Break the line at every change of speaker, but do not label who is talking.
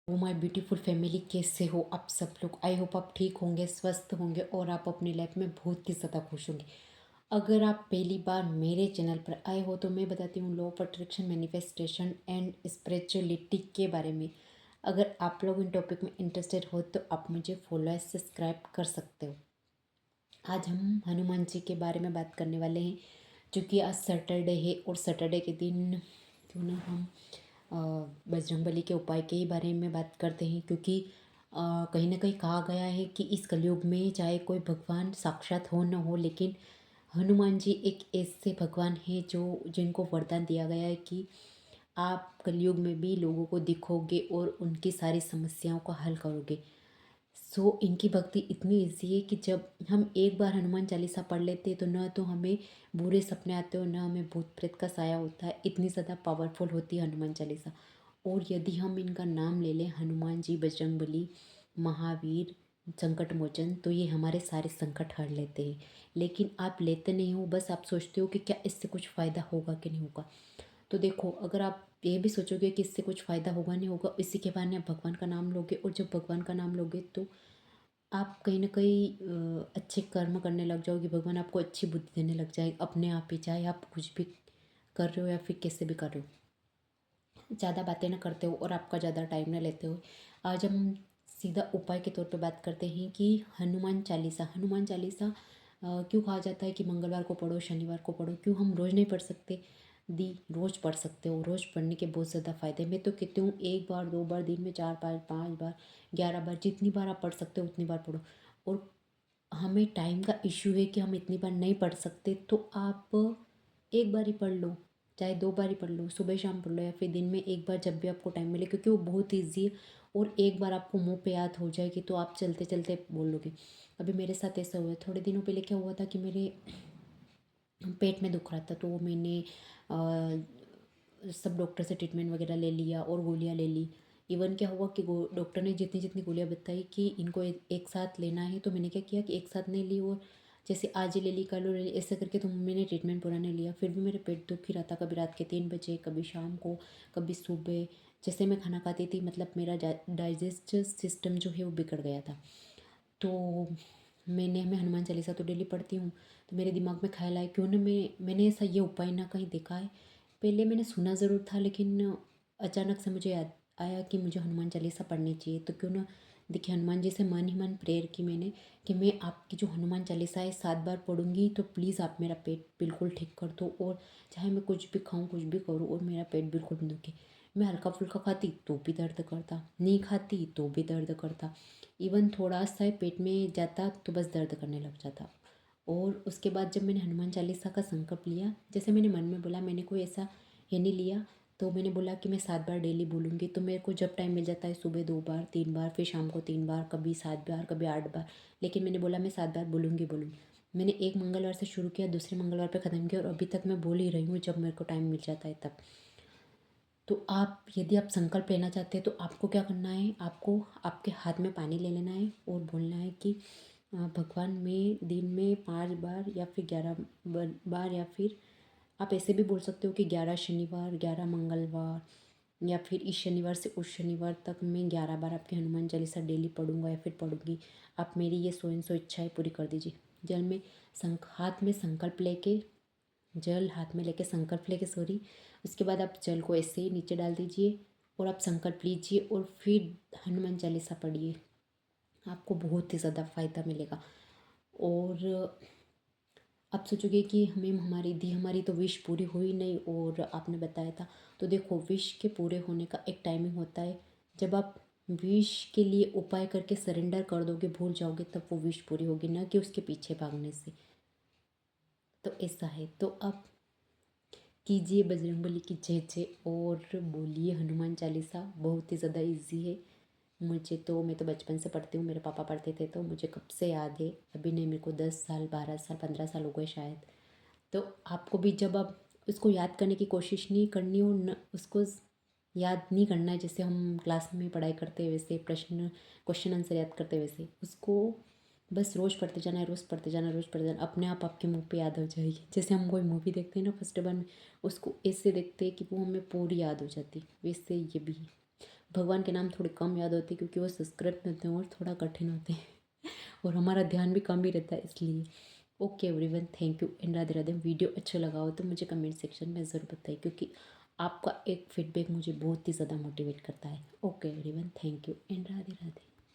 Oh my beautiful family, कैसे हो आप सब लोग। आई होप आप ठीक होंगे, स्वस्थ होंगे और आप अपनी लाइफ में बहुत ही ज़्यादा खुश होंगे। अगर आप पहली बार मेरे चैनल पर आए हो तो मैं बताती हूँ law of attraction, manifestation and spirituality के बारे में। अगर आप लोग इन टॉपिक में इंटरेस्टेड हो तो आप मुझे फॉलो या सब्सक्राइब कर सकते हो। आज हम हनुमान जी के बारे में बात करने वाले हैं, क्योंकि आज सैटरडे है और सैटरडे के दिन क्यों ना हम बजरंगबली के उपाय के ही बारे में बात करते हैं। क्योंकि कहीं ना कहीं कहा गया है कि इस कलयुग में चाहे कोई भगवान साक्षात हो न हो, लेकिन हनुमान जी एक ऐसे भगवान हैं जो जिनको वरदान दिया गया है कि आप कलयुग में भी लोगों को दिखोगे और उनकी सारी समस्याओं का हल करोगे। इनकी भक्ति इतनी ईजी है कि जब हम एक बार हनुमान चालीसा पढ़ लेते हैं तो न तो हमें बुरे सपने आते हो, न हमें भूत प्रेत का साया होता है। इतनी ज़्यादा पावरफुल होती है हनुमान चालीसा। और यदि हम इनका नाम ले लें, हनुमान जी, बजरंगबली, महावीर, संकट मोचन, तो ये हमारे सारे संकट हर लेते हैं। लेकिन आप लेते नहीं हो, बस आप सोचते हो कि क्या इससे कुछ फ़ायदा होगा कि नहीं होगा। तो देखो, अगर आप ये भी सोचोगे कि इससे कुछ फ़ायदा होगा नहीं होगा, इसी के बहाने आप भगवान का नाम लोगे, और जब भगवान का नाम लोगे तो आप कहीं न कहीं अच्छे कर्म करने लग जाओगे। भगवान आपको अच्छी बुद्धि देने लग जाएगा अपने आप ही, चाहे आप कुछ भी कर रहे हो या फिर कैसे भी कर रहे हो। ज़्यादा बातें ना करते हो और आपका ज़्यादा टाइम ना लेते हो। आज हम सीधा उपाय के तौर पे बात करते हैं कि हनुमान चालीसा क्यों कहा जाता है कि मंगलवार को पढ़ो, शनिवार को पढ़ो। क्यों हम रोज़ नहीं पढ़ सकते? दी रोज़ पढ़ सकते हो। रोज़ पढ़ने के बहुत ज़्यादा फ़ायदे। मैं तो कहती हूँ एक बार, दो बार, दिन में चार, पाँच बार, 11 बार, जितनी बार आप पढ़ सकते हो उतनी बार पढ़ो। और हमें टाइम का इश्यू है कि हम इतनी बार नहीं पढ़ सकते, तो आप एक बार ही पढ़ लो, चाहे 2 बार ही पढ़ लो, सुबह शाम पढ़ लो या फिर दिन में एक बार, जब भी आपको टाइम मिले। क्योंकि वो बहुत ईजी है और एक बार आपको मुँह पे याद हो जाएगी तो आप चलते चलते बोल लोगे। अभी मेरे साथ ऐसा हुआ है। थोड़े दिनों पहले क्या हुआ था कि मेरे पेट में दुख रहा था, तो मैंने सब डॉक्टर से ट्रीटमेंट वगैरह ले लिया और गोलियाँ ले ली। इवन क्या हुआ कि डॉक्टर ने जितनी जितनी गोलियाँ बताई कि इनको एक साथ लेना है, तो मैंने क्या किया कि एक साथ नहीं ली, और जैसे आज ही ले ली, कल ले ली, ऐसे करके तो मैंने ट्रीटमेंट पूरा नहीं लिया। फिर भी मेरे पेट दुख ही रहा था, कभी रात के 3 बजे, कभी शाम को, कभी सुबह। जैसे मैं खाना खाती थी, मतलब मेरा डाइजेस्ट सिस्टम जो है वो बिगड़ गया था। तो मैं हनुमान चालीसा तो डेली पढ़ती हूँ। तो मेरे दिमाग में ख़्याल आया, क्यों ना मैंने ऐसा ये उपाय ना कहीं देखा है। पहले मैंने सुना ज़रूर था, लेकिन अचानक से मुझे याद आया कि मुझे हनुमान चालीसा पढ़नी चाहिए। तो क्यों ना, देखिए, हनुमान जी से मन ही मन प्रेयर की मैंने कि मैं आपकी जो हनुमान चालीसा है 7 बार पढ़ूंगी, तो प्लीज़ आप मेरा पेट बिल्कुल ठीक कर दो। और चाहे मैं कुछ भी खाऊं, कुछ भी करूं, और मेरा पेट बिल्कुल नहीं दुखे। मैं हल्का फुल्का खाती तो भी दर्द करता, नहीं खाती तो भी दर्द करता। इवन थोड़ा सा ही पेट में जाता तो बस दर्द करने लग जाता। और उसके बाद जब मैंने हनुमान चालीसा का संकल्प लिया, जैसे मैंने मन में बोला, मैंने कोई ऐसा ये नहीं लिया, तो मैंने बोला कि मैं 7 बार डेली बोलूँगी। तो मेरे को जब टाइम मिल जाता है, सुबह 2 बार, 3 बार, फिर शाम को 3 बार, कभी 7 बार, कभी 8 बार, लेकिन मैंने बोला मैं 7 बार बोलूँगी। मैंने एक मंगलवार से शुरू किया, दूसरे मंगलवार पे ख़त्म किया, और अभी तक मैं बोल ही रही हूँ जब मेरे को टाइम मिल जाता है तब। तो आप, यदि आप संकल्प लेना चाहते हैं तो आपको क्या करना है, आपको आपके हाथ में पानी ले लेना है और बोलना है कि भगवान, मैं दिन में 5 बार या फिर 11 बार, या फिर आप ऐसे भी बोल सकते हो कि 11 शनिवार, 11 मंगलवार, या फिर इस शनिवार से उस शनिवार तक मैं 11 बार आपकी हनुमान चालीसा डेली पढ़ूंगा या फिर पढ़ूंगी। आप मेरी ये सो इन सो इच्छाएं पूरी कर दीजिए। जल में हाथ में संकल्प लेके, जल हाथ में लेके, संकल्प लेके, सॉरी। उसके बाद आप जल को ऐसे ही नीचे डाल दीजिए और आप संकल्प लीजिए और फिर हनुमान चालीसा पढ़िए। आपको बहुत ही ज़्यादा फ़ायदा मिलेगा। और आप सोचोगे कि हमारी तो विश पूरी हुई नहीं, और आपने बताया था। तो देखो, विश के पूरे होने का एक टाइमिंग होता है। जब आप विश के लिए उपाय करके सरेंडर कर दोगे, भूल जाओगे, तब वो विश पूरी होगी, ना कि उसके पीछे भागने से। तो ऐसा है। तो आप कीजिए बजरंगबली की जय जय और बोलिए हनुमान चालीसा। बहुत ही ज़्यादा इजी है। मैं तो बचपन से पढ़ती हूँ, मेरे पापा पढ़ते थे, तो मुझे कब से याद है। अभी नहीं, मेरे को 10 साल, 12 साल, 15 साल हो गए शायद। तो आपको भी जब आप उसको याद करने की कोशिश नहीं करनी हो, न उसको याद नहीं करना है जैसे हम क्लास में पढ़ाई करते हैं वैसे, क्वेश्चन आंसर याद करते हैं वैसे, उसको बस रोज़ पढ़ते जाना है, रोज़ पढ़ते जाना, रोज़ पढ़ते जाना, अपने आप आपके मुंह पे याद हो जाएगी। जैसे हम कोई मूवी देखते हैं ना फर्स्ट बार में, उसको ऐसे देखते हैं कि वो हमें पूरी याद हो जाती, वैसे ये भी है। भगवान के नाम थोड़े कम याद होते हैं क्योंकि वो संस्कृत में होते हैं और थोड़ा कठिन होते हैं और हमारा ध्यान भी कम ही रहता है इसलिए। Okay everyone, thank you and Radhe Radhe. Video अच्छा लगा हो तो मुझे कमेंट सेक्शन में ज़रूर बताइए क्योंकि आपका एक फीडबैक मुझे बहुत ही ज़्यादा मोटिवेट करता है। Okay everyone, thank you and Radhe Radhe.